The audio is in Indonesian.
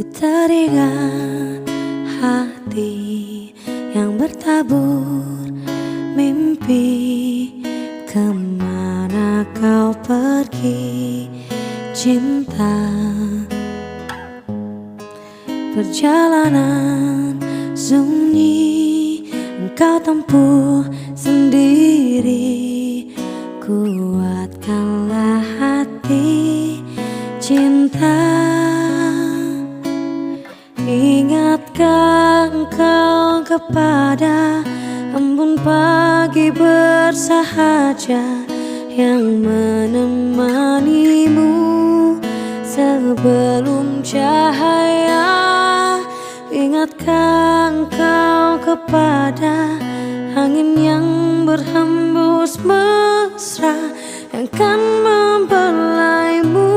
Ku teringat hati yang bertabur mimpi. Kemana kau pergi cinta? Perjalanan sunyi engkau tempuh sendiri. Kuatkanlah hati cinta. Ingatkah engkau kepada embun pagi bersahaja yang menemanimu sebelum cahaya? Ingatkah engkau kepada angin yang berhembus mesra yang kan membelaimu